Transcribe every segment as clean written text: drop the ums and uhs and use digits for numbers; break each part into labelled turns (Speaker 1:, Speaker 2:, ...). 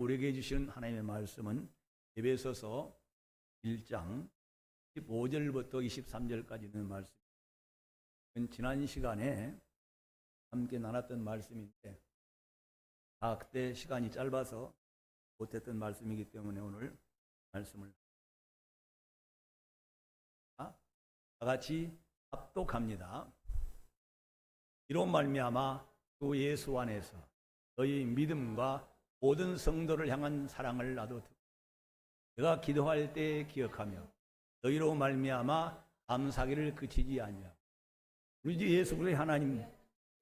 Speaker 1: 우리에게 주시는 하나님의 말씀은 에베소서 1장 15절부터 23절까지 있는 말씀. 지난 시간에 함께 나눴던 말씀인데 그때 시간이 짧아서 못했던 말씀이기 때문에 오늘 말씀을 다 같이 합독합니다. 이로 말미암아 주 예수 안에서 너희 믿음과 모든 성도를 향한 사랑을 나도 내가 기도할 때 기억하며 너희로 말미암아 감사기를 그치지 아니하고 우리 주 예수 그리스도의 하나님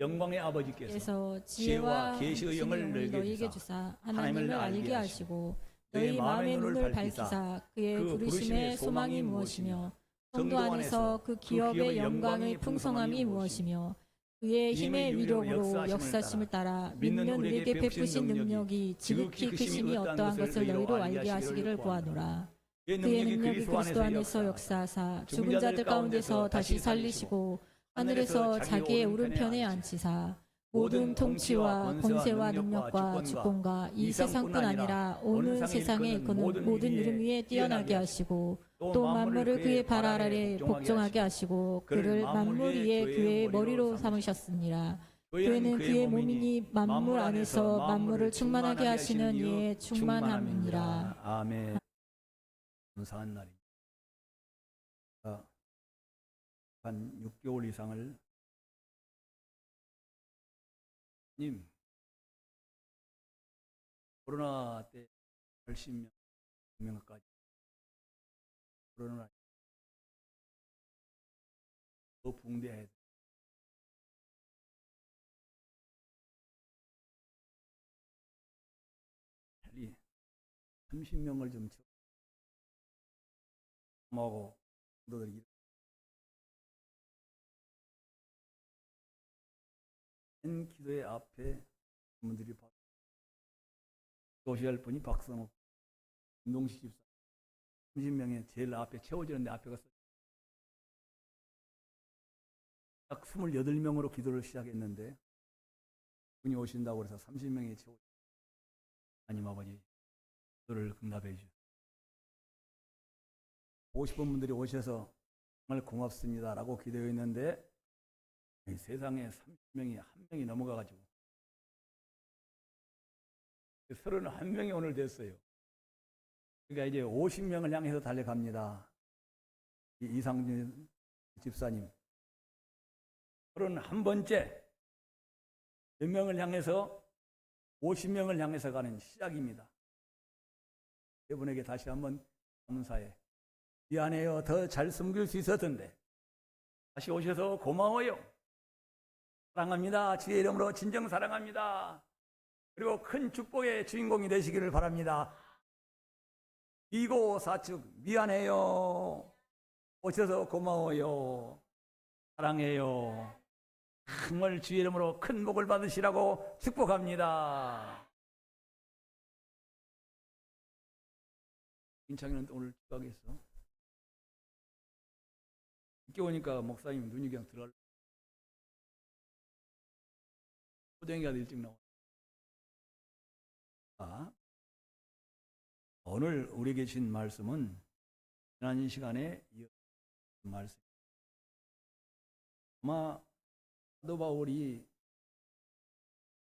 Speaker 1: 영광의 아버지께서 지혜와 계시의 영을 너희에게 주사
Speaker 2: 하나님을 알게 하시고 너희 마음의 눈을 밝히사 그의 부르심의 소망이 무엇이며 성도 안에서 그 기업의 영광의 풍성함이 무엇이며 그의 힘의 위력으로 역사심을 따라 믿는 우리에게 베푸신 능력이 지극히 크심이 어떠한 것을 너희로 알게 하시기를 구하노라. 그의 능력이 그리스도 안에서 역사하사 죽은 자들 가운데서 다시 살리시고 하늘에서 자기의 오른편에 앉히사 모든 통치와 권세와 능력과 주권과 이 세상뿐 아니라 오는 세상에 이끄는 모든 이름 위에 뛰어나게 하시고 또 만물을 그의 발 아래 복종하게 하시고 그를 만물 위에 그의 머리로 삼으셨습니라. 교회는 그의 몸이니 만물 안에서 만물을 충만하게 하시는 이의 충만함이니라.
Speaker 1: 아멘. 감사한 날입니다. 한 6개월 이상을 코로나 때 80명까지 코로나 더 붕대해야 돼. 빨리 30명을 좀 채우고 너들이 기도의 앞에 분들이 도시할 분이 박성욱, 운동식 집사 30명에 제일 앞에 채워지는데 앞에 가서 딱 28명으로 기도를 시작했는데 분이 오신다고 해서 30명에 채워 하나님 아버지 기도를 응답해 주시고 오신 분들이 오셔서 정말 고맙습니다 라고 기도했는데 세상에 30명이 한 명이 넘어가가지고 31명이 오늘 됐어요. 그러니까 이제 50명을 향해서 달려갑니다. 이상준 집사님 31번째 몇 명을 향해서 50명을 향해서 가는 시작입니다. 여러분에게 다시 한번 감사해. 미안해요. 더 잘 섬길 수 있었던데 다시 오셔서 고마워요. 사랑합니다. 주의 이름으로 진정 사랑합니다. 그리고 큰 축복의 주인공이 되시기를 바랍니다. 이고 사축 미안해요. 오셔서 고마워요. 사랑해요. 정말 주의 이름으로 큰 복을 받으시라고 축복합니다. 인창이는 오늘 기도하겠어. 늦게 오니까 목사님 눈이 그냥 들어갈. 호동이가 일찍 나와. 오늘 우리에게 주신 말씀은 지난 시간에 이어진 말씀. 아마 사도 바울이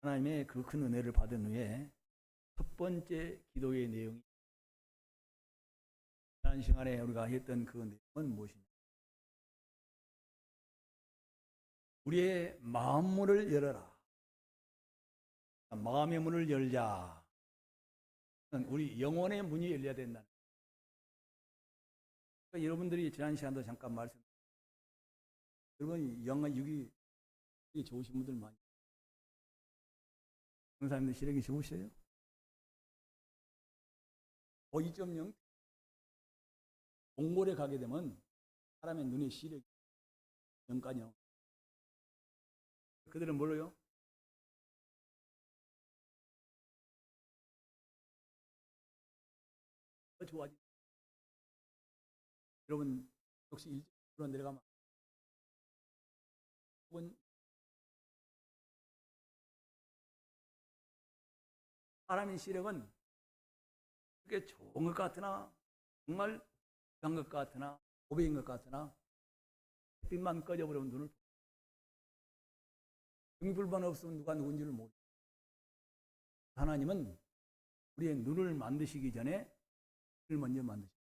Speaker 1: 하나님의 그 큰 은혜를 받은 후에 첫 번째 기도의 내용이 지난 시간에 우리가 했던 그 내용은 무엇이냐? 우리의 마음 문을 열어라. 마음의 문을 열자. 우리 영혼의 문이 열려야 된다. 그러니까 여러분들이 지난 시간도 잠깐 말씀. 여러분 영혼 육이 좋으신 분들 많이. 강사님들 시력이 좋으세요? 2.0 몽골에 가게 되면 사람의 눈의 시력이 0까지 나옵니다. 그들은 뭘로요? 좋아지. 여러분 혹시 1.0으로 내려가면 혹은 사람의 시력은 그렇게 좋은 것 같으나 정말 귀한 것 같으나 고백인 것 같으나 빛만 꺼져버리면 눈을 등불만 없으면 누가 누군지를 모르고 하나님은 우리의 눈을 만드시기 전에 빛을 먼저 만드십니다.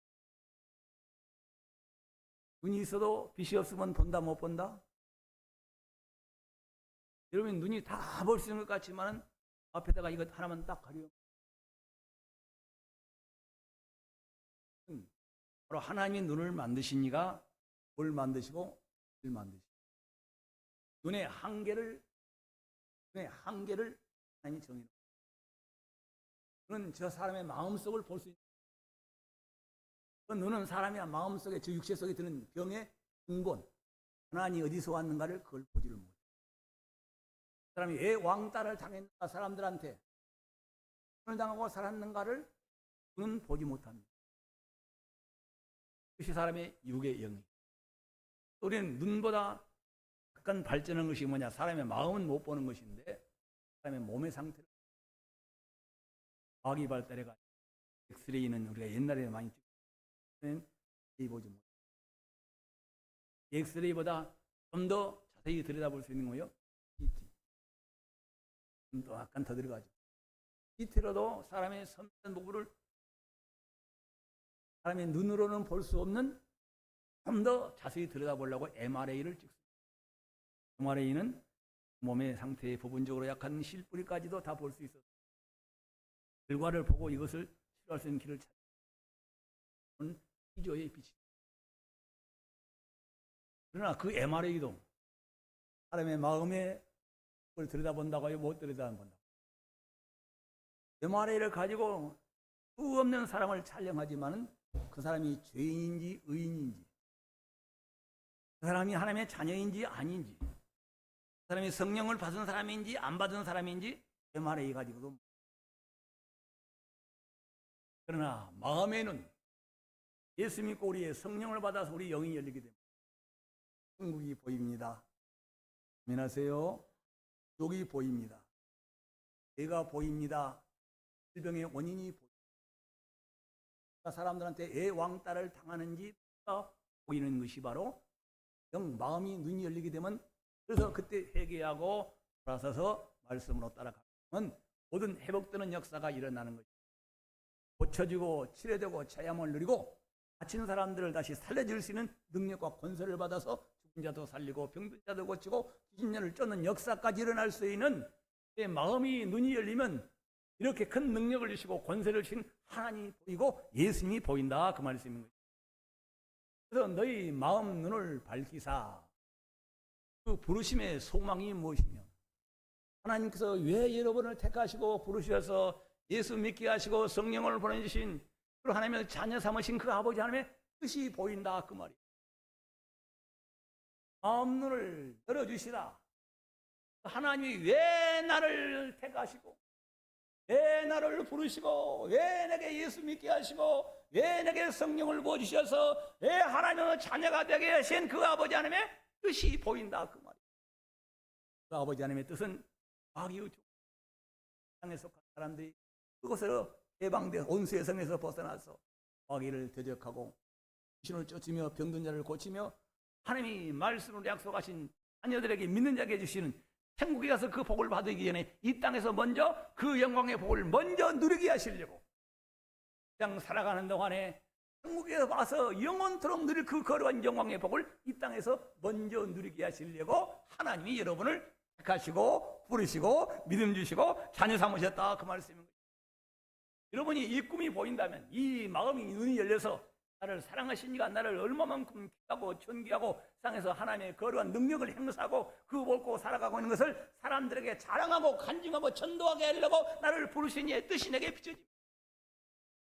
Speaker 1: 눈이 있어도 빛이 없으면 본다 못 본다? 여러분 눈이 다 볼 수 있는 것 같지만 앞에다가 이것 하나만 딱 가려. 바로 하나님이 눈을 만드시니까 뭘 만드시고 빛을 만드시고 눈의 한계를 하나님이 정해놓은 눈은 저 사람의 마음속을 볼 수 있는 그 눈은 사람의 마음속에 저 육체 속에 드는 병의 근본 하나님이 어디서 왔는가를 그걸 보지를 못해요. 사람이 왜 왕따를 당했는가 사람들한테 을 당하고 살았는가를 눈은 보지 못합니다. 그것이 사람의 육의 영이. 우리는 눈보다 약간 발전한 것이 뭐냐? 사람의 마음은 못 보는 것인데 사람의 몸의 상태를 과학이 발달해가 엑스레이는 우리가 옛날에 많이 찍는 보지 못. 엑스레이보다 좀 더 자세히 들여다볼 수 있는 거요. CT. 또 약간 더 들어가죠. CT로도 사람의 섬세한 부분을 사람의 눈으로는 볼 수 없는 좀 더 자세히 들여다보려고 MRA를 찍습니다. MRA는 몸의 상태의 부분적으로 약한 실뿌리까지도 다 볼 수 있어서 결과를 보고 이것을 치료할 수 있는 길을 찾는 기조의 빛이. 그러나 그 MRA도 사람의 마음에 그걸 들여다본다고 해요? 못 들여다본다고. MRA를 가지고 수 없는 사람을 촬영하지만은 그 사람이 죄인인지 의인인지 그 사람이 하나님의 자녀인지 아닌지 그 사람이 성령을 받은 사람인지 안 받은 사람인지 MRA 가지고도. 그러나 마음의 눈 예수 믿고 우리의 성령을 받아서 우리 영이 열리게 됩니다. 천국이 보입니다. 아멘하세요. 욕이 보입니다. 애가 보입니다. 질병의 원인이 보입니다. 사람들한테 애 왕따를 당하는지 보이는 것이 바로 영 마음이 눈이 열리게 되면 그래서 그때 회개하고 돌아서서 말씀으로 따라가면 모든 회복되는 역사가 일어나는 것입니다. 고쳐지고 치료되고 체험을 누리고 다친 사람들을 다시 살려줄 수 있는 능력과 권세를 받아서 죽은 자도 살리고 병든 자도 고치고 귀신년을 쫓는 역사까지 일어날 수 있는 내 마음이 눈이 열리면 이렇게 큰 능력을 주시고 권세를 주신 하나님이 보이고 예수님이 보인다 그 말씀인 거예요. 그래서 너희 마음 눈을 밝히사 그 부르심의 소망이 무엇이며 하나님께서 왜 여러분을 택하시고 부르셔서 예수 믿게 하시고 성령을 보내주신 그 하나님의 자녀 삼으신 그 아버지 하나님의 뜻이 보인다 그 말이에요. 마음 눈을 열어주시라. 하나님이 왜 나를 택하시고 왜 나를 부르시고 왜 내게 예수 믿게 하시고 왜 내게 성령을 부어주셔서 왜 하나님의 자녀가 되게 하신 그 아버지 하나님의 뜻이 보인다 그 말이에요. 그 아버지 하나님의 뜻은 마귀의 땅에 속한 사람들이 그것으로 해방되어 온 세상에서 벗어나서 마귀를 대적하고 귀신을 쫓으며 병든 자를 고치며 하나님이 말씀으로 약속하신 자녀들에게 믿는 자에게 주시는 천국에 가서 그 복을 받기 전에 이 땅에서 먼저 그 영광의 복을 먼저 누리게 하시려고 그냥 살아가는 동안에 천국에 와서 영원토록 누릴 그 거룩한 영광의 복을 이 땅에서 먼저 누리게 하시려고 하나님이 여러분을 택하시고 부르시고 믿음 주시고 자녀 삼으셨다 그 말씀입니다. 여러분이 이 꿈이 보인다면 이 마음이 눈이 열려서 나를 사랑하시니까 나를 얼마만큼 기하고 존귀하고 세상에서 하나님의 거룩한 능력을 행사하고 그 먹고 살아가고 있는 것을 사람들에게 자랑하고 간증하고 전도하게 하려고 나를 부르시니 뜻이 내게 비춰집니다.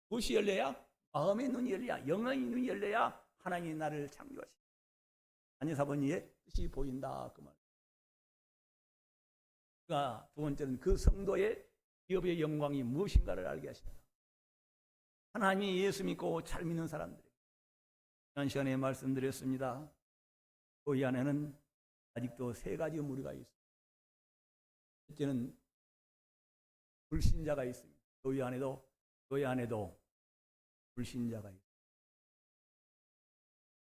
Speaker 1: 무엇이 열려야? 마음의 눈이 열려야 영의 눈이 열려야 하나님이 나를 창조하십니다. 자녀사번이의 뜻이 보인다 그 말. 그러니까 두 번째는 그 성도의 기업의 영광이 무엇인가를 알게 하십니다. 하나님이 예수 믿고 잘 믿는 사람들 지난 시간에 말씀드렸습니다. 그 안에는 아직도 세 가지 무리가 있습니다. 첫째는 불신자가 있습니다. 교회 안에도 불신자가 있어요.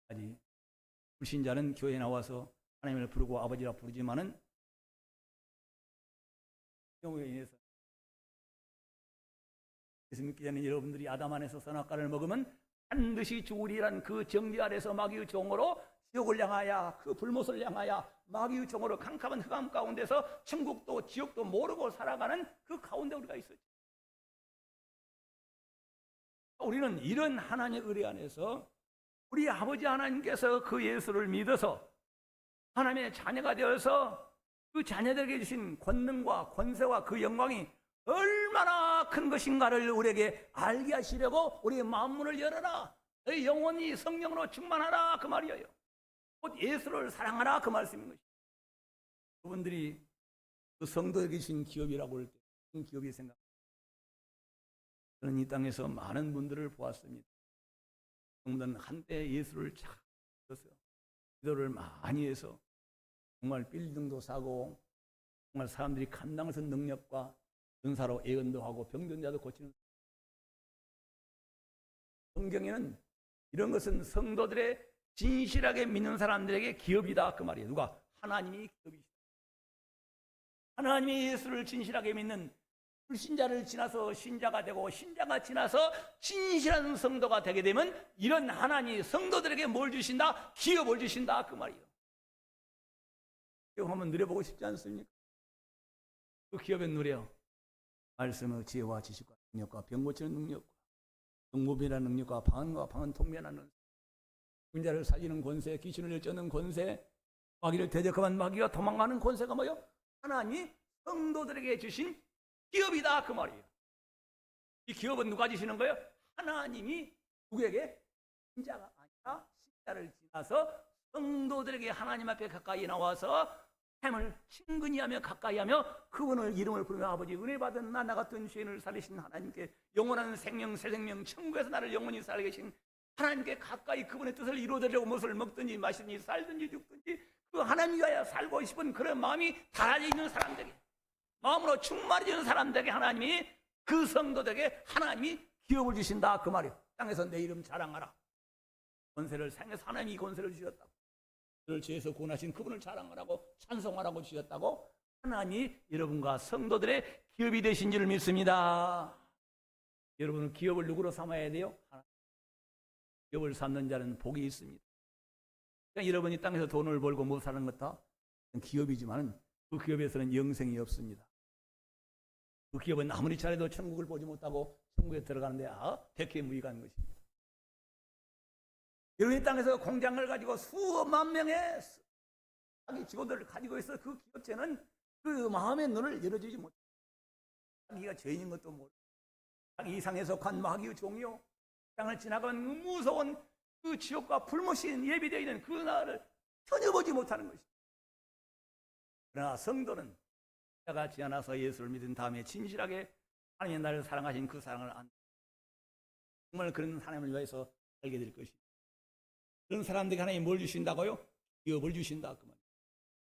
Speaker 1: 아직 불신자는 교회에 나와서 하나님을 부르고 아버지라 부르지만은 경우에 인해서 예수 믿기 전에 여러분들이 아담 안에서 선악과를 먹으면 반드시 죽으리란 그 정죄 아래서 마귀의 종으로 지옥을 향하여 그 불못을 향하여 마귀의 종으로 캄캄한 흑암 가운데서 천국도 지옥도 모르고 살아가는 그 가운데 우리가 있었죠. 우리는 이런 하나님의 의뢰 안에서 우리 아버지 하나님께서 그 예수를 믿어서 하나님의 자녀가 되어서 그 자녀들에게 주신 권능과 권세와 그 영광이 얼마나 큰 것인가를 우리에게 알게 하시려고 우리의 마음문을 열어라. 너희 영혼이 성령으로 충만하라 그 말이에요. 곧 예수를 사랑하라 그 말씀인 것이에요. 그분들이 그 성도에게 주신 기업이라고 할 때 그 기업이 생각. 저는 이 땅에서 많은 분들을 보았습니다. 성도는 한때 예수를 잘 믿었어요. 기도를 많이 해서 정말 빌딩도 사고 정말 사람들이 감당할 수 있는 능력과 은사로 예언도 하고 병든자도 고치는. 성경에는 이런 것은 성도들의 진실하게 믿는 사람들에게 기업이다 그 말이에요. 누가? 하나님이 기업이시다. 하나님이 예수를 진실하게 믿는 불신자를 지나서 신자가 되고 신자가 지나서 진실한 성도가 되게 되면 이런 하나님이 성도들에게 뭘 주신다? 기업을 주신다 그 말이에요. 기업 한번 누려보고 싶지 않습니까? 그 기업에 누려 말씀의 지혜와 지식과 능력과 병 고치는 능력과 정보변화하는 능력과 방언과 방언 통변하는 군자를 살리는 권세, 귀신을 쫓는 권세, 마귀를 대적하면 마귀가 도망가는 권세가 뭐요? 하나님이 성도들에게 주신 기업이다 그 말이에요. 이 기업은 누가 주시는 거예요? 하나님이 누구에게? 신자가 아니라 신자를 지나서 성도들에게 하나님 앞에 가까이 나와서 하나님을 친근히 하며 가까이 하며 그분을 이름을 부르며 아버지 은혜 받은 나 같은 죄인을 살리신 하나님께 영원한 생명 새 생명 천국에서 나를 영원히 살게 계신 하나님께 가까이 그분의 뜻을 이루어내려고 무엇을 먹든지 마시든지 살든지 죽든지 그 하나님 위하여 살고 싶은 그런 마음이 달아져 있는 사람들에게 마음으로 충만해지는 사람들에게 하나님이 그 성도들에게 하나님이 기업을 주신다 그 말이에요. 땅에서 내 이름 자랑하라. 권세를 생에서 하나님이 권세를 주셨다고. 그를 죄에서 구원하신 그분을 자랑하라고 찬송하라고 주셨다고 하나님이 여러분과 성도들의 기업이 되신 줄 믿습니다. 여러분은 기업을 누구로 삼아야 돼요? 기업을 삼는 자는 복이 있습니다. 그러니까 여러분이 땅에서 돈을 벌고 못 사는 것도 기업이지만 그 기업에서는 영생이 없습니다. 그 기업은 아무리 잘해도 천국을 보지 못하고 천국에 들어가는데 백해무익한 것입니다. 여러분이 땅에서 공장을 가지고 수만 명의 자기 직원들을 가지고 있어 그 기업체는 그 마음의 눈을 열어주지 못합니다. 자기가 죄인인 것도 모르고 자기 이상에 속한 마귀의 종이요 땅을 지나간 무서운 그 지옥과 불못이 예비되어 있는 그 나라를 전혀 보지 못하는 것입니다. 그러나 성도는 자가 지어나서 예수를 믿은 다음에 진실하게 하나님의 나를 사랑하신 그 사랑을 정말 그런 하나님을 위해서 살게 될 것입니다. 그런 사람들에게 하나님이 뭘 주신다고요? 기업을 주신다 그 말이에요.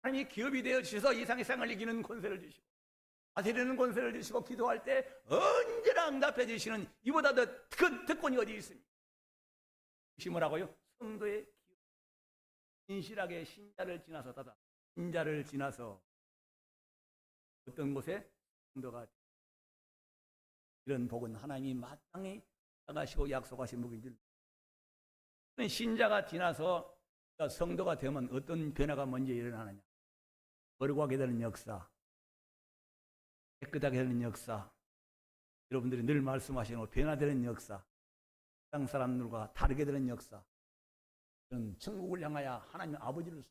Speaker 1: 하나님이 기업이 되어 주셔서 이상의 생을 이기는 권세를 주시고 다스리는 권세를 주시고 기도할 때 언제나 응답해 주시는 이보다 더 큰 특권이 어디 있습니까? 이것이 뭐라고요? 성도의 기업. 진실하게 신자를 지나서 신자를 지나서 어떤 곳에 성도가 이런 복은 하나님이 마땅히 나가시고 약속하신 복인 줄. 신자가 지나서 성도가 되면 어떤 변화가 먼저 일어나느냐? 거룩하게 되는 역사, 깨끗하게 되는 역사, 여러분들이 늘 말씀하시는 거 변화되는 역사, 땅 사람들과 다르게 되는 역사, 그런 천국을 향하여 하나님 아버지를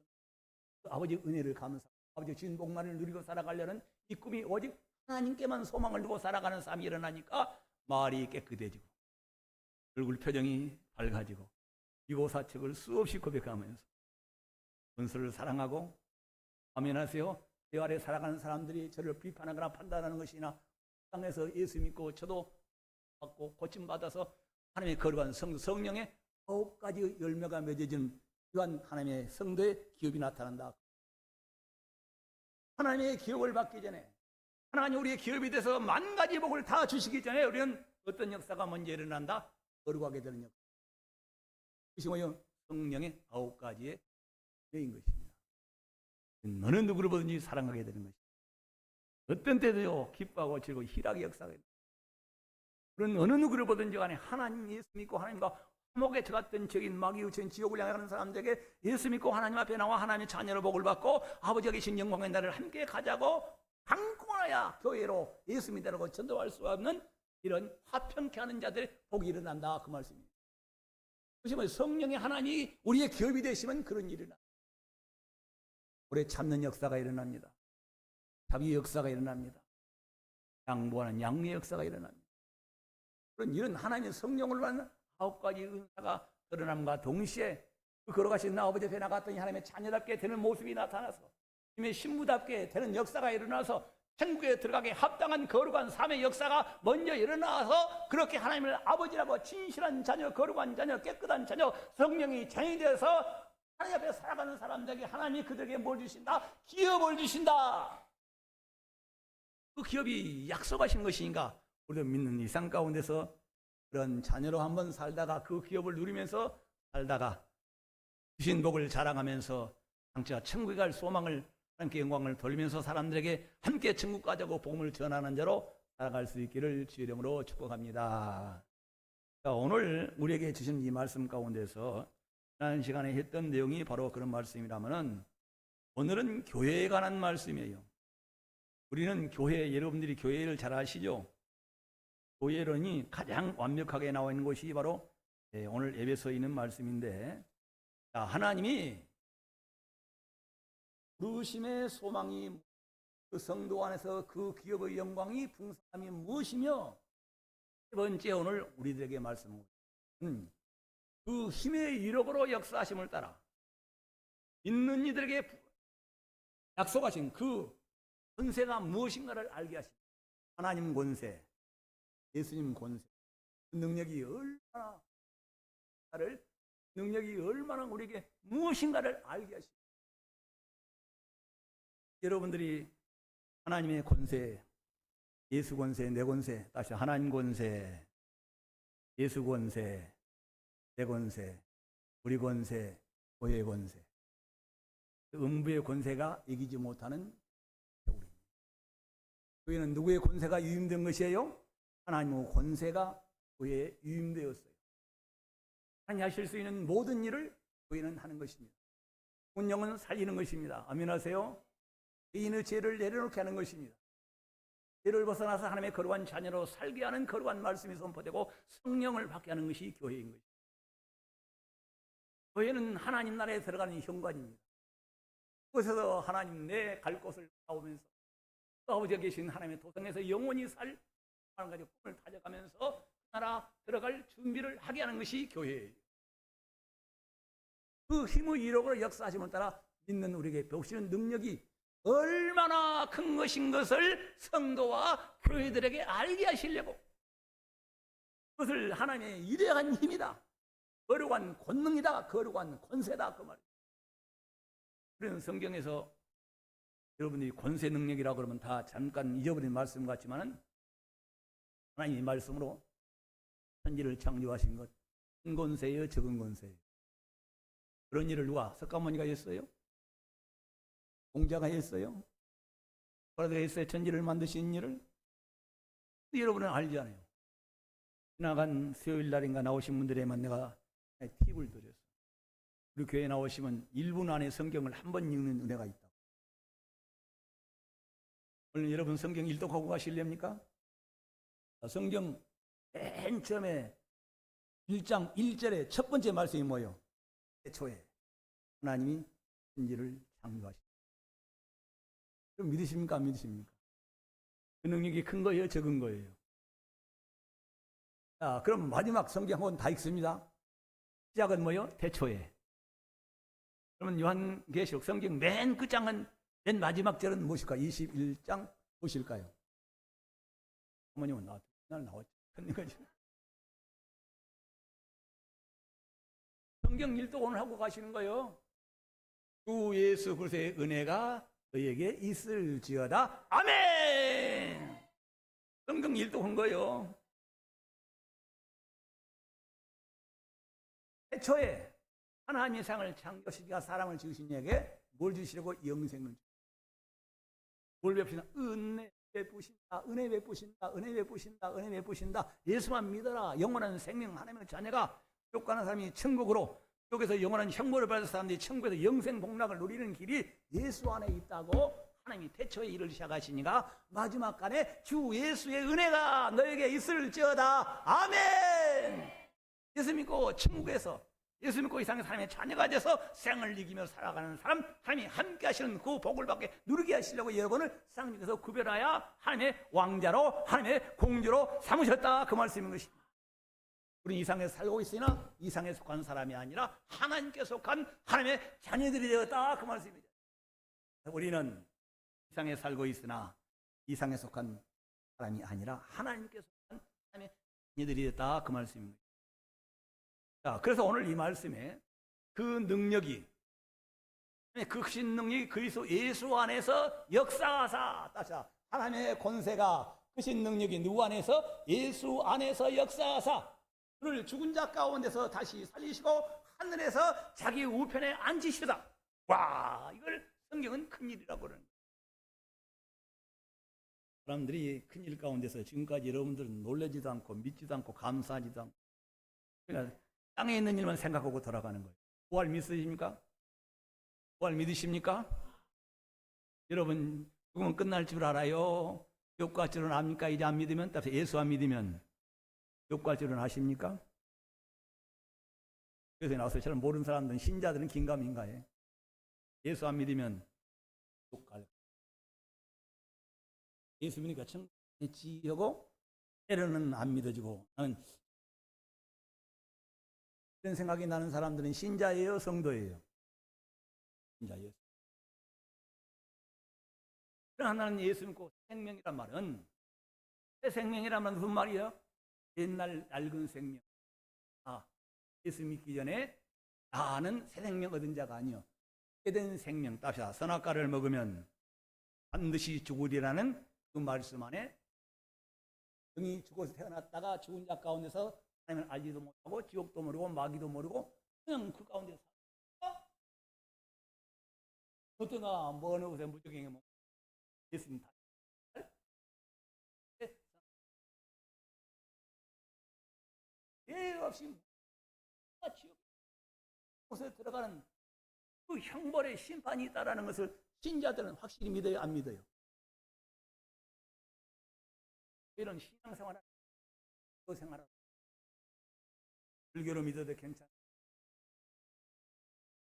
Speaker 1: 아버지의 은혜를 감사, 아버지의 주신 복만을 누리고 살아가려는 이 꿈이 오직 하나님께만 소망을 두고 살아가는 삶이 일어나니까 말이 깨끗해지고 얼굴 표정이 밝아지고 이고사책을 수없이 고백하면서 은수를 사랑하고 아멘하세요. 제 아래 살아가는 사람들이 저를 비판하거나 판단하는 것이나 땅에서 예수 믿고 저도 받고 고침받아서 하나님의 거룩한 성령의 9가지 열매가 맺어지는 이러한 하나님의 성도의 기업이 나타난다. 하나님의 기업을 받기 전에 하나님 우리의 기업이 돼서 10,000가지 복을 다 주시기 전에 우리는 어떤 역사가 먼저 일어난다? 거룩하게 되는 역사. 그것이 뭐요? 성령의 9가지의 은혜인 것입니다. 어느 누구를 보든지 사랑하게 되는 것입니다. 어떤 때도요, 기뻐하고 즐거워 희락의 역사가 있습니다. 그런 어느 누구를 보든지 간에 하나님 예수 믿고 하나님과 감옥에 들어갔던 적인 마귀의 전 지옥을 향하는 사람들에게 예수 믿고 하나님 앞에 나와 하나님의 자녀로 복을 받고 아버지가 계신 영광의 나라를 함께 가자고 강권하여 교회로 예수 믿으라고 전도할 수 없는 이런 화평케 하는 자들의 복이 일어난다, 그 말씀입니다. 그것이 뭐 성령의 하나님이 우리의 기업이 되시면 그런 일이 일어납니다. 오래 참는 역사가 일어납니다. 자비의 역사가 일어납니다. 양보하는 양리의 역사가 일어납니다. 그런 이런 하나님의 성령으로 하는 9가지 은사가 드러남과 동시에 그 걸어가신 아버지 앞에 나갔더니 하나님의 자녀답게 되는 모습이 나타나서 주님의 신부답게 되는 역사가 일어나서 천국에 들어가게 합당한 거룩한 삶의 역사가 먼저 일어나서 그렇게 하나님을 아버지라고 진실한 자녀, 거룩한 자녀, 깨끗한 자녀, 성령이 자녀이 되어서 하나님 앞에 살아가는 사람들에게 하나님이 그들에게 뭘 주신다? 기업을 주신다. 그 기업이 약속하신 것이니까 우리도 믿는 이상 가운데서 그런 자녀로 한번 살다가 그 기업을 누리면서 살다가 주신 복을 자랑하면서 장차 천국에 갈 소망을 함께 영광을 돌리면서 사람들에게 함께 천국 가자고 복음을 전하는 자로 살아갈 수 있기를 주의 이름으로 축복합니다. 자, 오늘 우리에게 주신 이 말씀 가운데서 지난 시간에 했던 내용이 바로 그런 말씀이라면은 오늘은 교회에 관한 말씀이에요. 우리는 교회, 여러분들이 교회를 잘 아시죠? 교회론이 가장 완벽하게 나와 있는 것이 바로 오늘 에베소에 있는 말씀인데, 자, 하나님이 부르심의 소망이 그 성도 안에서 그 기업의 영광이 풍성함이 무엇이며, 세 번째 오늘 우리들에게 말씀하고 그 힘의 이력으로 역사하심을 따라 있는 이들에게 약속하신 그 권세가 무엇인가를 알게 하십니다. 하나님 권세, 예수님 권세, 그 능력이 얼마나 우리에게 무엇인가를 알게 하십니다. 여러분들이 하나님의 권세, 예수 권세, 내 권세, 다시 하나님 권세, 예수 권세, 내 권세, 우리 권세, 교회의 권세, 음부의 권세가 이기지 못하는 우리입니다. 교회는 누구의 권세가 유임된 것이에요? 하나님의 권세가 교회에 유임되었어요. 하나님이 하실 수 있는 모든 일을 교회는 하는 것입니다. 죽은 영은 살리는 것입니다. 아멘하세요? 개인의 죄를 내려놓게 하는 것입니다. 죄를 벗어나서 하나님의 거룩한 자녀로 살게 하는 거룩한 말씀이 선포되고 성령을 받게 하는 것이 교회인 것입니다. 교회는 하나님 나라에 들어가는 현관입니다. 그곳에서 하나님 내 갈 곳을 가오면서 아버지가 계신 하나님의 도성에서 영원히 살 하는 가지 꿈을 다져가면서 그 나라 들어갈 준비를 하게 하는 것이 교회예요. 그 힘의 이력으로 역사하심을 따라 믿는 우리에게 배우시는 능력이 얼마나 큰 것인 것을 성도와 교회들에게 알게 하시려고, 그것을 하나님의 위대한 힘이다, 거룩한 권능이다, 거룩한 권세다, 그 말이에요. 그런 성경에서 여러분들이 권세 능력이라고 그러면 다 잠깐 잊어버린 말씀 같지만은 하나님의 말씀으로 천지를 창조하신 것, 큰 권세예요, 적은 권세예요. 그런 일을 누가? 석가모니가 했어요? 공자가 했어요? 바라드가 했어요? 천지를 만드신 일을? 여러분은 알잖아요. 지나간 수요일 날인가 나오신 분들에만 내가 팁을 드렸어요. 우리 교회에 나오시면 1분 안에 성경을 한 번 읽는 은혜가 있다. 오늘 여러분 성경 일독하고 가실렵니까? 성경 맨 처음에 1장 1절에 첫 번째 말씀이 뭐예요? 태초에 하나님이 천지를 창조하셨다. 그럼 믿으십니까? 안 믿으십니까? 그 능력이 큰 거예요? 적은 거예요? 자, 그럼 마지막 성경 한 권 다 읽습니다. 시작은 뭐예요? 태초에. 그러면 요한계시록 성경 맨 끝장은, 맨 마지막 절은 무엇일까? 21장 무엇일까요? 어머님은 날 나왔죠. 성경 일독 오늘 하고 가시는 거예요. 주 예수 그리스도의 은혜가 너에게 있을지어다. 아멘. 성경 일독한 거예요. 태초에 하나님의 세상을 창조하시기가 사람을 지으신 이에게 뭘 주시려고? 영생을. 뭘 베푸시나? 은혜 베푸신다. 은혜 베푸신다. 은혜 베푸신다. 은혜 베푸신다. 예수만 믿어라. 영원한 생명, 하나님의 자녀가 지옥 가는 사람이 천국으로, 여기서 영원한 형벌을 받을 사람들이 천국에서 영생 복락을 누리는 길이 예수 안에 있다고 하나님이 태초에 일을 시작하시니까 마지막 간에 주 예수의 은혜가 너에게 있을지어다. 아멘. 예수 믿고 천국에서, 예수 믿고 이 세상의 사람의 자녀가 돼서 생을 이기며 살아가는 사람, 하나님이 함께 하시는 그 복을 받게 누리게 하시려고 여러분을 세상 중에서 구별하여 하나님의 왕자로, 하나님의 공주로 삼으셨다, 그 말씀인 것입니다. 우리는 이 세상에 살고 있으나 이 세상에 속한 사람이 아니라 하나님께 속한 하나님의 자녀들이 되었다, 그 말씀입니다. 우리는 이 세상에 살고 있으나 이 세상에 속한 사람이 아니라 하나님께 속한 하나님의 자녀들이 되었다, 그 말씀입니다. 자, 그래서 오늘 이 말씀에 그 능력이, 그 크신 능력이 그리스도 예수 안에서 역사하사, 따자, 하나님의 권세가, 크신 능력이 누구 안에서? 예수 안에서 역사하사 그를 죽은 자 가운데서 다시 살리시고 하늘에서 자기 우편에 앉으시다. 와, 이걸 성경은 큰일이라고 그러는 거예요. 사람들이 큰일 가운데서 지금까지 여러분들은 놀라지도 않고 믿지도 않고 감사하지도 않고, 그러니까 땅에 있는 일만 생각하고 돌아가는 거예요. 부활 믿으십니까? 부활 믿으십니까? 여러분, 죽으면 끝날 줄 알아요? 지옥 갈 줄은 압니까? 이제 안 믿으면, 따라서 예수 안 믿으면 지옥 갈 줄은 아십니까? 그래서 나와서 저는 모르는 사람들은, 신자들은 긴가민가해. 예수 안 믿으면 지옥 갈. 예수 믿으니까 천국에 하고 때로는 안 믿어지고, 나는 이런 생각이 나는 사람들은 신자예요, 성도예요? 신자예요. 그러나 나는 예수 믿고 생명이란 말은, 새 생명이란 말은 무슨 말이에요? 옛날 낡은 생명. 아, 예수 믿기 전에 나는 새 생명 얻은 자가 아니요, 깨된 생명. 따시다, 선악과를 먹으면 반드시 죽으리라는 그 말씀 안에, 영이 죽어서 태어났다가 죽은 자 가운데서 하나님을 알지도 못하고 지옥도 모르고 마귀도 모르고 그냥 그 가운데 살아. 어떠나 뭐 어느 곳에 무적행에 뭐 예수님 다 예외 없이 지옥 곳에 들어가는 그 형벌의 심판이 있다라는 것을 신자들은 확실히 믿어요, 안 믿어요? 이런 신앙생활을 생활하고 불교로 믿어도 괜찮아.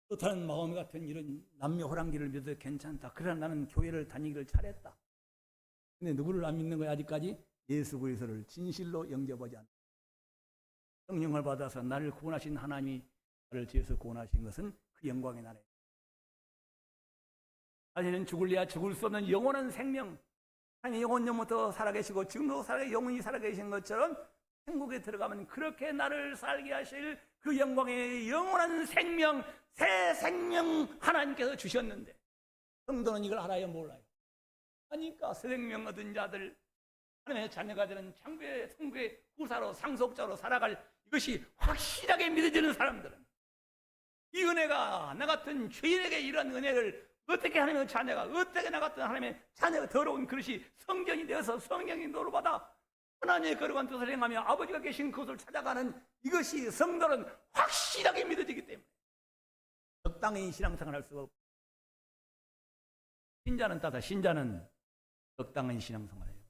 Speaker 1: 또 다른 마음 같은 이런 남녀 호랑기를 믿어도 괜찮다. 그러나 나는 교회를 다니기를 잘했다. 근데 누구를 안 믿는 거야 아직까지? 예수 그리스도를 진실로 영접하지 않는다. 성령을 받아서 나를 구원하신 하나님이 나를 지어서 구원하신 것은 그 영광의 나라에, 자신은 죽을래야 죽을 수 없는 영원한 생명, 하나님이 영원전부터 살아계시고 지금도 영원히 살아계신 것처럼 천국에 들어가면 그렇게 나를 살게 하실 그 영광의 영원한 생명, 새 생명 하나님께서 주셨는데, 성도는 이걸 알아요, 몰라요? 하니까 새 생명 얻은 자들, 하나님의 자녀가 되는 천국의 후사로, 상속자로 살아갈 이것이 확실하게 믿어지는 사람들은, 이 은혜가 나 같은 죄인에게 이런 은혜를 어떻게 하나님의 자녀가, 어떻게 나 같은 하나님의 자녀가 더러운 그릇이 성전이 되어서 성령이 노릇받아 하나님의 거룩한 뜻을 행하며 아버지가 계신 그것을 찾아가는 이것이 성도는 확실하게 믿어지기 때문에 적당히 신앙생활을 할 수가 없고, 신자는 따다, 신자는 적당한 신앙생활을 해요.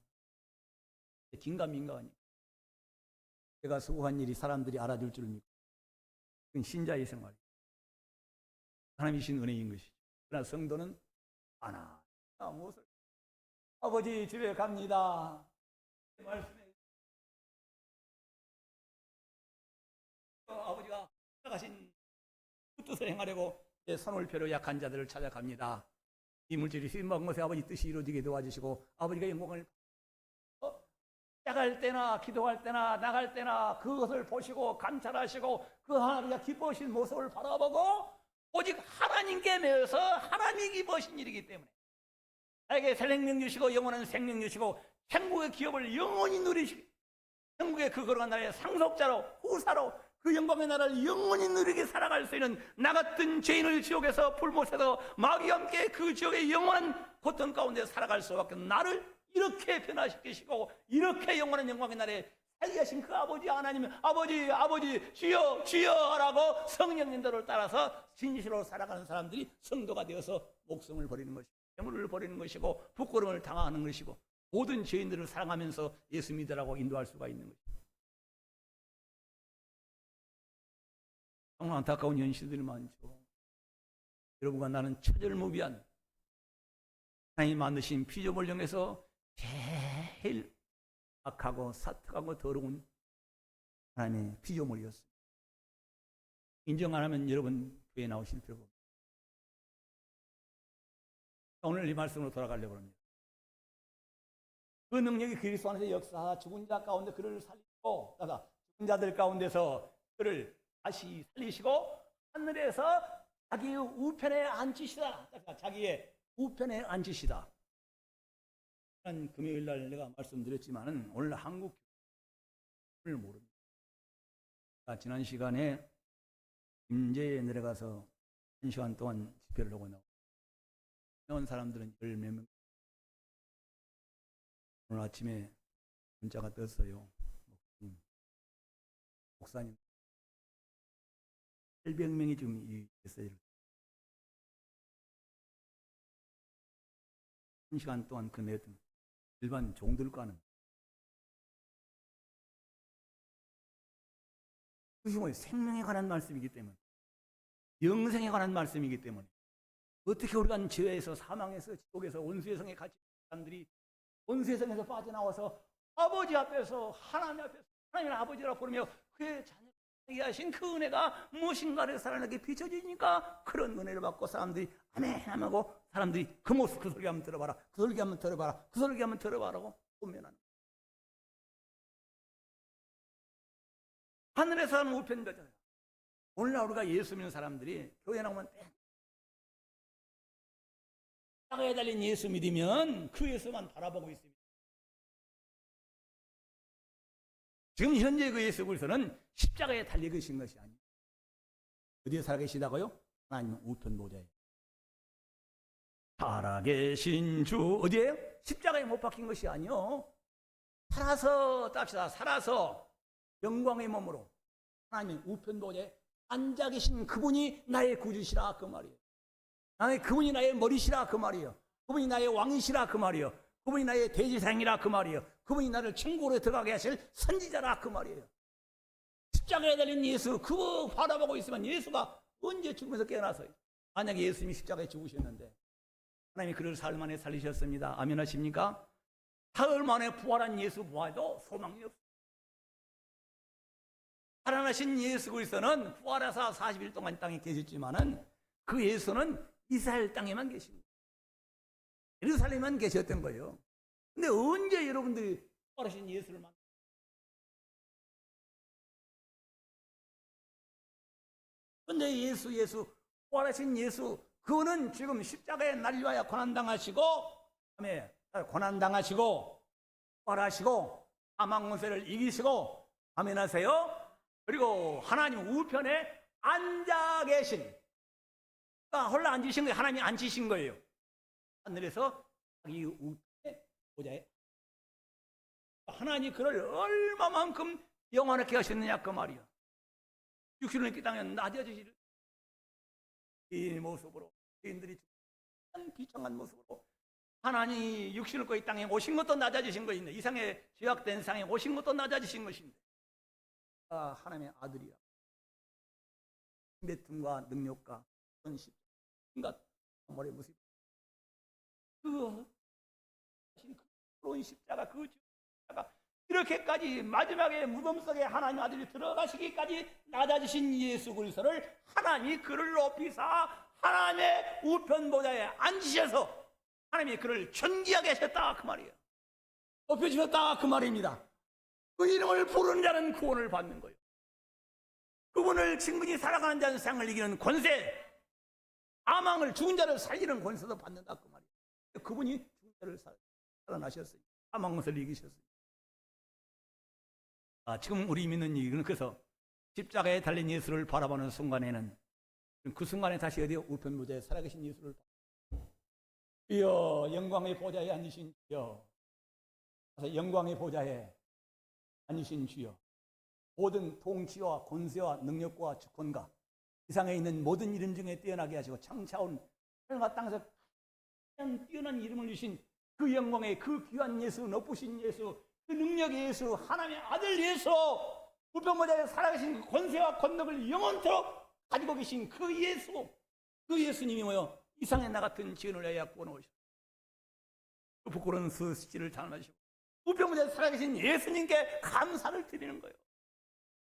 Speaker 1: 긴가민가 아니에요. 제가 수고한 일이 사람들이 알아줄 줄 믿고, 그건 신자의 생활이에요. 하나님이 주신 은혜인 것이죠. 그러나 성도는 무엇을, 아버지 집에 갑니다. 말씀에 아버지가 찾아가신 그 뜻을 행하려고 선울표로 약한 자들을 찾아갑니다. 이 물질이 쓰임받은 것에 아버지 뜻이 이루어지게 도와주시고, 아버지가 영광을 나갈 때나 기도할 때나 나갈 때나 그것을 보시고 감찰하시고 그 하나님과 기뻐하신 모습을 바라보고 오직 하나님께 매여서 하나님이 기뻐하신 일이기 때문에 나에게 새 생명 주시고 영원한 생명 주시고 천국의 기업을 영원히 누리시고 천국의 그 거룩한 나라의 상속자로, 후사로, 그 영광의 나라를 영원히 누리게 살아갈 수 있는 나 같은 죄인을 지옥에서 불못에서 마귀와 함께 그 지옥의 영원한 고통 가운데 살아갈 수밖에 없는 나를 이렇게 변화시키시고 이렇게 영원한 영광의 나라에 살게 하신 그 아버지 하나님, 아버지 주여 주여라고 성령님들을 따라서 진실로 살아가는 사람들이 성도가 되어서 목숨을 버리는 것이고 재물을 버리는 것이고 부끄러움을 당하는 것이고 모든 죄인들을 사랑하면서 예수 믿으라고 인도할 수가 있는 것입니다. 정말 안타까운 현실들이 많죠. 여러분과 나는 처절무비한 하나님 만드신 피조물 중에서 제일 악하고 사특하고 더러운 하나님의 피조물이었습니다. 인정 안 하면 여러분 교회에 나오실 필요가 없습니다. 오늘 이 말씀으로 돌아가려고 합니다. 그 능력이 그리스도 안에서 역사하사 죽은 자 가운데 그를 살리시고 죽은 자들 가운데서 그를 다시 살리시고 하늘에서 자기의 우편에 앉히시다. 자기의 우편에 앉히시다. 지난 금요일 날 내가 말씀드렸지만은 오늘 한국 교회를 모릅니다. 지난 시간에 임제에 내려가서 1시간 동안 집회를 하고 나온 사람들은 10몇 명. 오늘 아침에 문자가 떴어요. 목사님 800명이 지금 이 메시지를 1시간 동안 그 내던 일반 종들과는 그것이 뭐예요? 생명에 관한 말씀이기 때문에 영생에 관한 말씀이기 때문에 어떻게 우리가 죄에서 사망에서 지옥에서 원수의 성에 갇힌 사람들이 원수의 성에서 빠져나와서 아버지 앞에서 하나님 앞에서 하나님을 아버지라 부르며 그의 자녀에게 하신 그 은혜가 무엇인가를 사람에게 비춰지니까 그런 은혜를 받고 사람들이 아멘 하고 사람들이 그 모습 그 소리 한번 들어봐라 그 소리 한번 들어봐라 그 소리 한번 들어봐라고 보면은 하늘에서 하는 우편자잖아요. 오늘날 우리가 예수 믿는 사람들이 교회 나오면 십자가에 달린 예수 믿으면 그 예수만 바라보고 있습니다. 지금 현재 그 예수 그리스도는 십자가에 달려 계신 것이 아니에요. 어디에 살아계시다고요? 하나님 우편 보좌에 살아계신 주 어디에요? 십자가에 못 박힌 것이 아니요. 살아서 땁시다. 살아서 영광의 몸으로 하나님 우편 보좌에 앉아 계신 그분이 나의 구주시라 그 말이에요. 그분이 나의 머리시라 그 말이에요. 그분이 나의 왕이시라 그 말이에요. 그분이 나의 대제사장이라 그 말이에요. 그분이 나를 천국으로 들어가게 하실 선지자라 그 말이에요. 십자가에 달린 예수 그거 바라보고 있으면 예수가 언제 죽음에서 깨어나서요? 만약에 예수님이 십자가에 죽으셨는데 하나님이 그를 사흘 만에 살리셨습니다. 아멘 하십니까? 사흘 만에 부활한 예수 부활도 소망이 없습니다. 살아나신 예수 그리스도는 부활해서 40일 동안 땅에 계셨지만은 그 예수는 이스라엘 땅에만 계십니다. 예루살렘에만 계셨던 거예요. 근데 언제 여러분들이 부활하신 예수를 만났어요? 근데 예수 부활하신 예수 그거는 지금 십자가에 날려야 고난당하시고 그다음에 고난당하시고 부활하시고 사망 권세를 이기시고 아멘 하세요. 그리고 하나님 우편에 앉아 계신 홀라 앉으신 거예요. 하나님이 앉으신 거예요. 하늘에서 자기 우편에 보좌에 하나님이 그를 얼마만큼 영원하게 하셨느냐 그 말이야. 육신을 입게 땅에 낮아지시는 이 모습으로 죄인들이 비참한 모습으로 하나님이 육신을 입고 이 땅에 오신 것도 낮아지신 것인데 이상의 죄악된 상에 오신 것도 낮아지신 것인데 하나님의 아들이야. 신배tum과 능력과 선십 인간 머리에 무슨 그 십자가 그 십자가 이렇게까지 마지막에 무덤 속에 하나님 아들이 들어가시기까지 낮아지신 예수 그리스도를 하나님이 그를 높이사 하나님의 우편 보좌에 앉으셔서 하나님이 그를 존귀하게 하셨다 그 말이에요. 높여주셨다 그 말입니다. 그 이름을 부르는 자는 구원을 받는 거예요. 그분을 친근히 살아가는 자는 세상을 이기는 권세, 사망을 죽은 자를 살리는 권세도 받는다 그 말이에요. 그분이 죽은 자를 살아나셨어요. 사망 권세를 이기셨어요. 지금 우리 믿는 이유는 그래서 십자가에 달린 예수를 바라보는 순간에는 그 순간에 다시 어디요? 우편무대에 살아계신 예수를 주여 영광의 보좌에 앉으신 주여, 영광의 보좌에 앉으신 주여, 모든 통치와 권세와 능력과 주권과 세상에 있는 모든 이름 중에 뛰어나게 하시고 창차온 하늘과 땅에서 가장 뛰어난 이름을 주신 그 영광의 그 귀한 예수, 높으신 예수, 그 능력의 예수, 하나님의 아들 예수, 우편무대에 살아계신 그 권세와 권능을 영원토록 가지고 계신 그 예수, 그 예수님이 뭐요? 이 세상에 나 같은 지은을 위하여 구원하시고 그 부끄러운 수시를 장만하시고 우편무대에 살아계신 예수님께 감사를 드리는 거예요.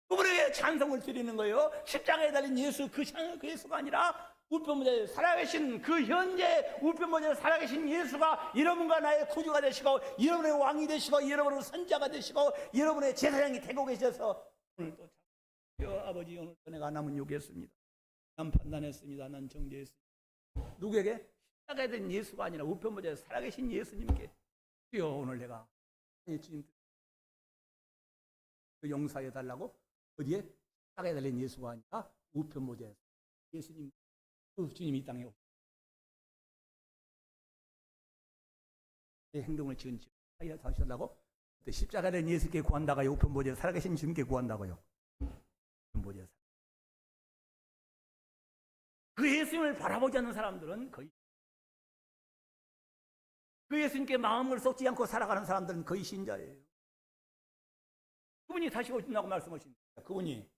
Speaker 1: 그분에게 찬송을 드리는 거예요. 십자가에 달린 예수, 그 예수가 아니라 우편무대에 살아계신 그 현재 우편무대에 살아계신 예수가 여러분과 나의 구주가 되시고 여러분의 왕이 되시고 여러분의 선자가 되시고 여러분의 제사장이 되고 계셔서 오늘 또 아버지, 오늘 내가 남은 요구했습니다. 난 판단했습니다. 난 정죄했습니다. 누구에게? 십자가에 된 예수가 아니라 우편무대에 살아계신 예수님께 주여 오늘 내가 주님 그 용서해 달라고 어디에? 십자가에 달린 예수가 아니라 우편무대에 예수님, 그 주님이 이 땅에 오고 내 행동을 지은 하여 다시 하려고 십자가에 된 예수께 구한다고요? 우편무대에 살아계신 주님께 구한다고요? 우편무대에 그 예수님을 바라보지 않는 사람들은 거의, 그 예수님께 마음을 쏟지 않고 살아가는 사람들은 거의 신자예요. 그분이 다시 오신다고 말씀하십니다. 그분이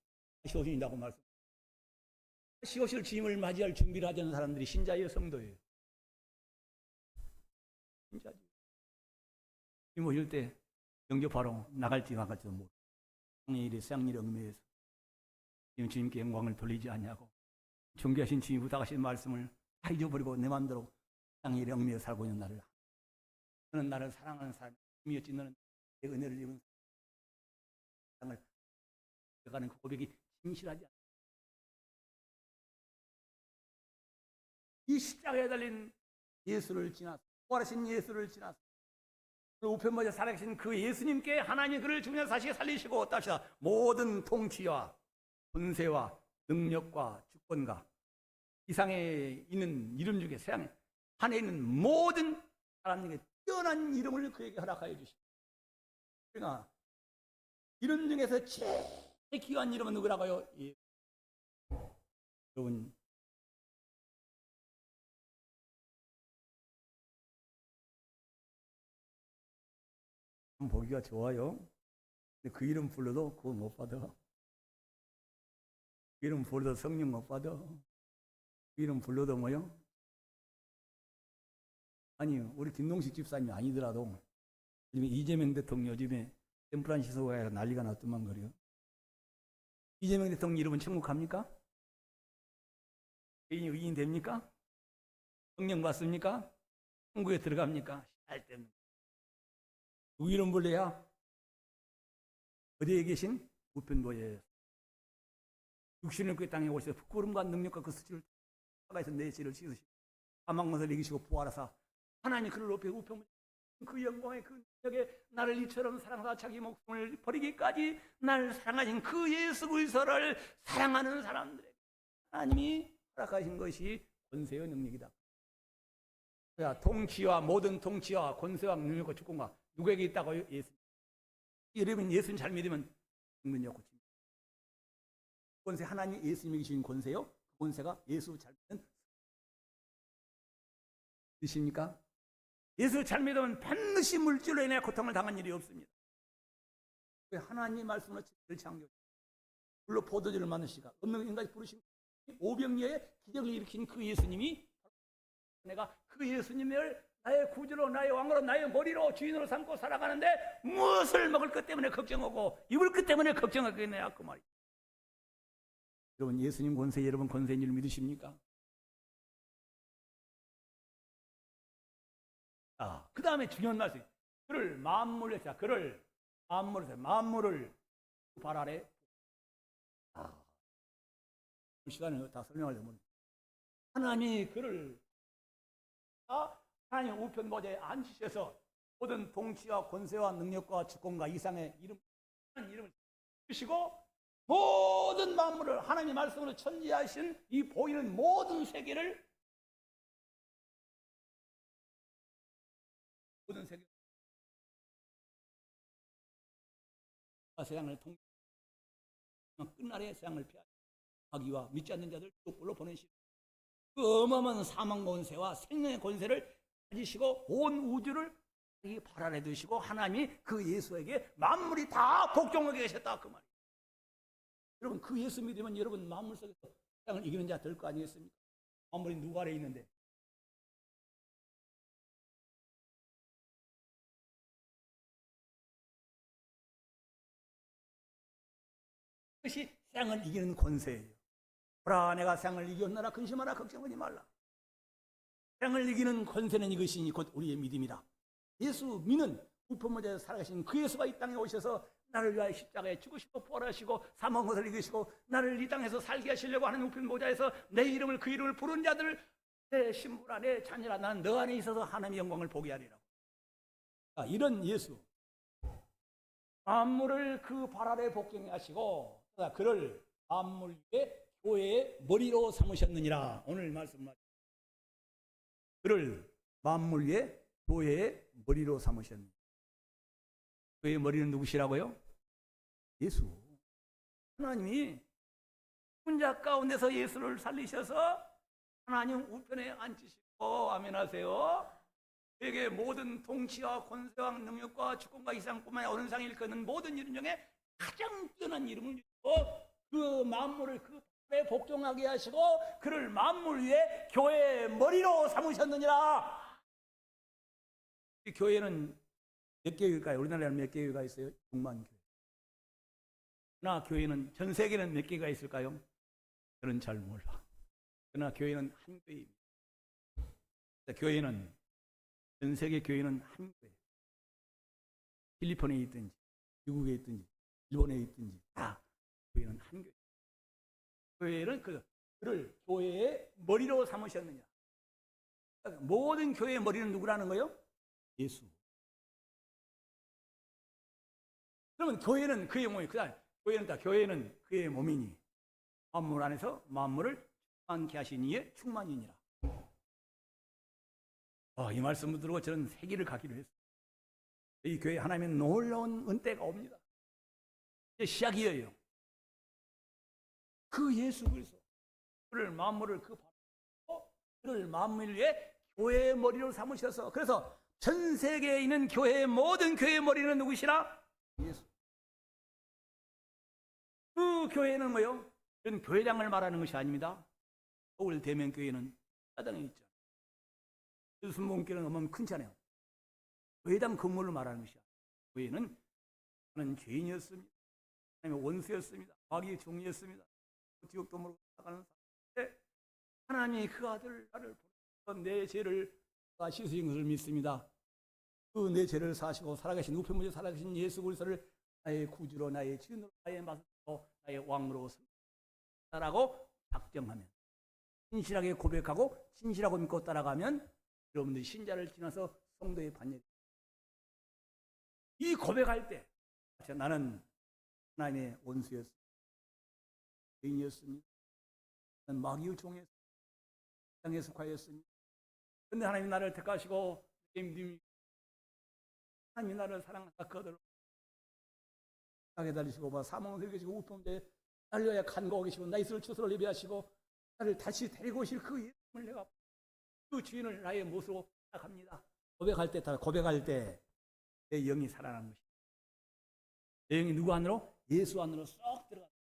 Speaker 1: 다시 오신다고 말씀. 다시 오실 주님을 맞이할 준비를 하지 않는 사람들이 신자예요, 성도예요? 신자지. 주님 오실 때 영접하러 나갈지 나갈지도 모르고 세상일에 세상일에 얽매여서 주님께 영광을 돌리지 않냐고 존귀하신 주님이 부탁하신 말씀을 다 잊어버리고 내 마음대로 세상일에 얽매여 살고 있는 나를, 너는 나를 사랑하는 사람이었지, 너는 내 은혜를 입은 사랑을 가는 그 고백이 진실하지 않아. 이 십자가에 달린 예수를 지나서, 부활하신 예수를 지나서 우편무대에 살아계신 그 예수님께 하나님이 그를 죽는 다시 살리시고 다시다 모든 통치와 권세와 능력과 주권과 이상에 있는 이름 중에 세상에 안에 있는 모든 사람 중에 뛰어난 이름을 그에게 허락하여 주십니다. 그러니까 이름 중에서 제일 귀한 이름은 누구라고요? 여러분, 보기가 좋아요. 근데 그 이름 불러도 그거 못 받아. 그 이름 불러도 성령 못 받아. 그 이름 불러도 뭐요? 아니, 우리 김동식 집사님이 아니더라도 요즘에 이재명 대통령 요즘에 샌프란시스코에 난리가 났더만 그래요. 이재명 대통령 이름은 천국 갑니까? 개인이 의인 됩니까? 성령 받습니까? 천국에 들어갑니까? 할 때는 누구 이름 불러야? 어디에 계신? 우편무대에 육신을 그 땅에 오셔서 부끄러움과 능력과 그 수치를 사가에서 내 죄를 씻으시고 사망것을 이기시고 부활하사 하나님 그를 높여 우편무대 그 영광의 그 능력에 나를 이처럼 사랑하사 자기 목숨을 버리기까지 나를 사랑하신 그 예수 그리스도를 사랑하는 사람들에게 하나님이 허락하신 것이 권세의 능력이다. 통치와 모든 통치와 권세와 능력과 주권과 누구에게 있다고요? 예수. 여러분 예수님 잘 믿으면 국민이 없고 권세 하나님 예수님이 주신 권세요. 그 권세가 예수 잘 믿는 믿으십니까? 예수 잘 믿으면 반드시 물질로 인해 고통을 당한 일이 없습니다. 하나님 말씀으로 창조 물로 포도주를 만드시가 없는 인간이 부르신 오병이어의 기적을 일으킨 그 예수님이 내가 그 예수님을 나의 구주로 나의 왕으로 나의 머리로 주인으로 삼고 살아가는데 무엇을 먹을 것 때문에 걱정하고 입을 것 때문에 걱정하겠냐 그 말이에요. 여러분 예수님 권세 여러분 권세인 줄 믿으십니까? 그 다음에 중요한 말씀 그를 만물에 자 그를 만물을 발 아래 시간을 다 설명하려면 하나님이 그를 하나님 우편무대에 앉히셔서 모든 통치와 권세와 능력과 주권과 이상의 이름을 주시고 모든 만물을 하나님의 말씀으로 천지하신 이 보이는 모든 세계를 세상을 통해 끝날에 세상을 피하고 마귀와 믿지 않는 자들 족불로 보내시고 그 어마어마한 사망 권세와 생명의 권세를 가지시고 온 우주를 발 아래 두시고 하나님이 그 예수에게 만물이 다 복종하게 계셨다 그 말이에요. 여러분 그 예수 믿으면 여러분 만물 속에서 세상을 이기는 자 될 거 아니겠습니까? 만물이 누구 아래 있는데 그것이 세상을 이기는 권세예요. 보라 내가 세상을 이겼노라 근심하라 걱정하지 말라. 세상을 이기는 권세는 이것이니 곧 우리의 믿음이다. 예수 믿는 우편모자에서 살아가신 그 예수가 이 땅에 오셔서 나를 위하여 십자가에 죽으시고 부활하시고 사망 것을 이기시고 나를 이 땅에서 살게 하시려고 하는 우편모자에서 내 이름을 그 이름을 부른 자들을 내 신부라 내 자녀라 나는 너 안에 있어서 하나님의 영광을 보게 하리라고. 이런 예수 만물을 그 발 아래 복종해 하시고 그를 만물 위에 교회의 머리로 삼으셨느니라. 오늘 말씀 그를 만물 위에 교회의 머리로 삼으셨느니라. 교회의 머리는 누구시라고요? 예수. 하나님이 혼자 가운데서 예수를 살리셔서 하나님 우편에 앉히시고 아멘 하세요. 그에게 모든 통치와 권세와 능력과 주권과 이상뿐만 아니라 어느 상에 일컫는 모든 이름 중에 가장 뛰어난 이름을 주시고 그 만물을 그 발에 복종하게 하시고 그를 만물 위에 교회의 머리로 삼으셨느니라. 이 교회는 몇 개일까요? 우리나라에는 몇 개가 있어요? 6만 교회. 그러나 교회는 전 세계는 몇 개가 있을까요? 저는 잘 몰라. 그러나 교회는 한 교회입니다. 교회는 전 세계 교회는 한 교회. 필리핀에 있든지 미국에 있든지 일본에 있든지 다 교회는 한 교회. 교회는 그를 교회의 머리로 삼으셨느냐. 모든 교회의 머리는 누구라는 거예요? 예수. 그러면 교회는 그의 몸이 교회는 그의 몸이니 만물 안에서 만물을 충만케 하신 이의 충만이니라. 이 말씀을 들고 저는 세기를 가기로 했어요. 이 교회 하나님의 놀라운 은혜가 옵니다. 이제 시작이에요. 그 예수 그리스도 그를 만물을 그를 만물 위에 교회의 머리로 삼으셔서 그래서 전 세계에 있는 교회의 모든 교회의 머리는 누구시라? 예수. 그 교회는 뭐요? 이건 교회장을 말하는 것이 아닙니다. 서울 대면교회는 사당에 있죠. 순복음교회는 너무 큰잖아요. 교회당 건물을 말하는 것이야. 교회는 나는 죄인이었습니다. 하나님의 원수였습니다. 마귀의 종이었습니다. 지옥도 모르고 살아가는 사람인데 하나님이 그 아들 나를 보내서 내 죄를 씻으신 것을 믿습니다. 그 내 죄를 사시고 살아가신 우편물에 살아가신 예수 그리스도를 나의 구주로 나의 주인으로 나의 마스터로 나의 왕으로 따라고 작정하면 신실하게 고백하고 신실하고 믿고 따라가면 여러분들이 신자를 지나서 성도의 반열이 이 고백할 때 나는 하나님의 원수였습니다. 죄인이었습니다. 나는 마귀의 종이었습니다. 땅에 속하였습니다. 그런데 하나님이 나를 택하시고 하나님이 나를 사랑하사 그들을 땅에 달리시고 사망을 들이시고 우편자에 날려야 간과하고 계시고 나의 있을 추수를 예비하시고 나를 다시 데리고 오실 그 예수를 내가 그 주인을 나의 모습으로 생각합니다. 고백할 때 내 영이 살아나는 것입니다. 내 영이 누구 안으로? 예수 안으로 쏙 들어갑니다.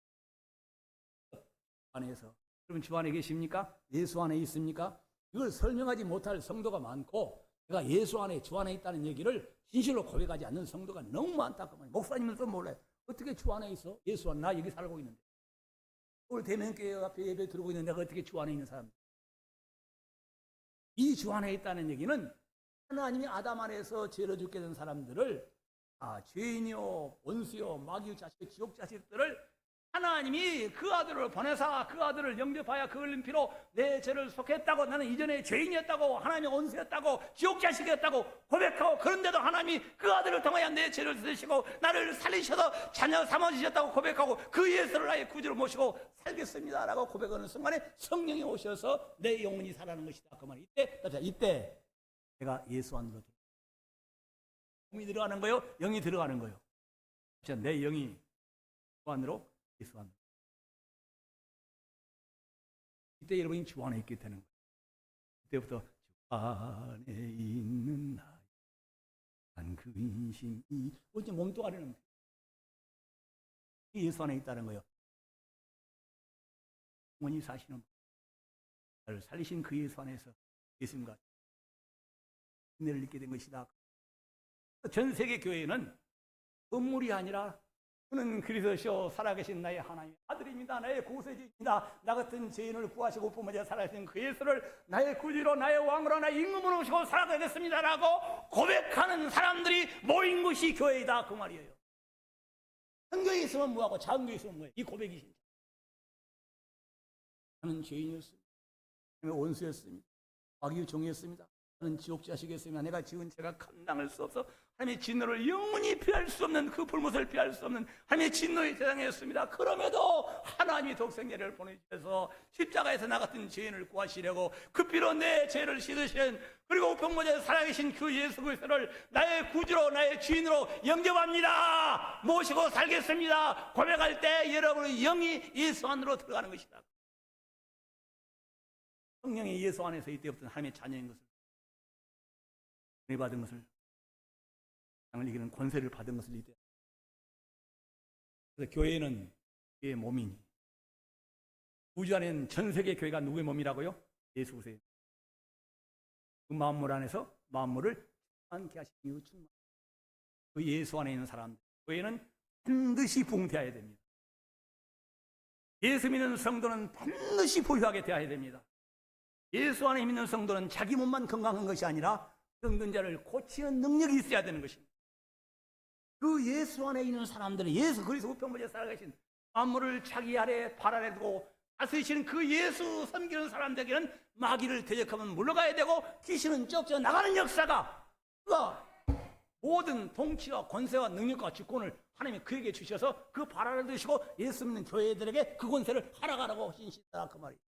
Speaker 1: 안에서 여러분 주 안에 계십니까? 예수 안에 있습니까? 이걸 설명하지 못할 성도가 많고 내가 예수 안에 주 안에 있다는 얘기를 진실로 고백하지 않는 성도가 너무 많다. 목사님은 또 몰라요. 어떻게 주 안에 있어? 예수 안에 나 여기 살고 있는데 오늘 대면교회 앞에 예배 들어오고 있는데 내가 어떻게 주 안에 있는 사람? 이 주 안에 있다는 얘기는 하나님이 아담 안에서 죄를 짓게 된 사람들을 죄인이요 원수요 마귀의 자식 지옥 자식들을 하나님이 그 아들을 보내사 그 아들을 영접하여 그 흘린 피로 내 죄를 속했다고, 나는 이전에 죄인이었다고, 하나님의 원수였다고, 지옥 자식이었다고 고백하고, 그런데도 하나님이 그 아들을 통하여 내 죄를 쓰시고 나를 살리셔서 자녀 삼아주셨다고 고백하고, 그 예수를 나의 구주로 모시고 살겠습니다 라고 고백하는 순간에 성령이 오셔서 내 영혼이 살아나는 것이다. 그 말이 이때 내가 예수 안으로 몸이 들어가는 거요, 영이 들어가는 거요. 내 영이 주 안으로, 예수 안으로. 이때 여러분이 주 안에 있게 되는 거예요. 그때부터 주 안에 있는 나, 난 그 인심이 어째 몸뚱아리는 예수 안에 있다는 거예요. 영원히 사시는 나를 살리신 그 예수 안에서 예수님과 은혜를 잊게 된 것이다. 전 세계 교회는 건물이 아니라 그는 그리스도시요 살아계신 나의 하나님의 아들입니다. 나의 구세주입니다. 나 같은 죄인을 구하시고 품어져 살아계신 그 예수를 나의 구주로, 나의 왕으로, 나의 임금으로 모시고 살아가게 됐습니다라고 고백하는 사람들이 모인 것이 교회이다, 그 말이에요. 성경에 있으면 뭐하고 작은 교회에 있으면 뭐예요? 이 고백이 진짜. 나는 죄인이었습니다. 원수였습니다. 마귀의 종이었습니다. 나는 지옥 자식이었으며 내가 지은 죄가 감당할 수 없어 하나님의 진노를 영원히 피할 수 없는, 그 불못을 피할 수 없는 하나님의 진노의 대상이었습니다. 그럼에도 하나님이 독생자를 보내주셔서 십자가에서 나 같은 죄인을 구하시려고 그 피로 내 죄를 씻으신, 그리고 우편모자에 살아계신 그 예수 그리스도를 나의 구주로, 나의 주인으로 영접합니다, 모시고 살겠습니다 고백할 때 여러분의 영이 예수 안으로 들어가는 것이다. 성령이 예수 안에서 이때부터 하나님의 자녀인 것을, 은혜 받은 것을, 땅을 이기는 권세를 받은 것을 이때. 그래서 교회는 그의 몸이니, 우주 안에는 전 세계 교회가 누구의 몸이라고요? 예수 그리스도의. 그 만물 안에서 만물을 함께 하신 이유 충만. 그 예수 안에 있는 사람들, 교회는 반드시 붕대해야 됩니다. 예수 믿는 성도는 반드시 부유하게 되어야 됩니다. 예수 안에 믿는 성도는 자기 몸만 건강한 것이 아니라 병든 자를 고치는 능력이 있어야 되는 것입니다. 그 예수 안에 있는 사람들은 예수 그리스도 우편모자에 살아계신 만물을 자기 아래 발 아래 두고 다스리시는 그 예수 섬기는 사람들에게는 마귀를 대적하면 물러가야 되고 귀신은 쫓겨 나가는 역사가, 그가 모든 통치와 권세와 능력과 주권을 하나님이 그에게 주셔서 그 발 아래 두시고 예수 믿는 교회들에게 그 권세를 하라가라고 하신 시다, 그 말이에요.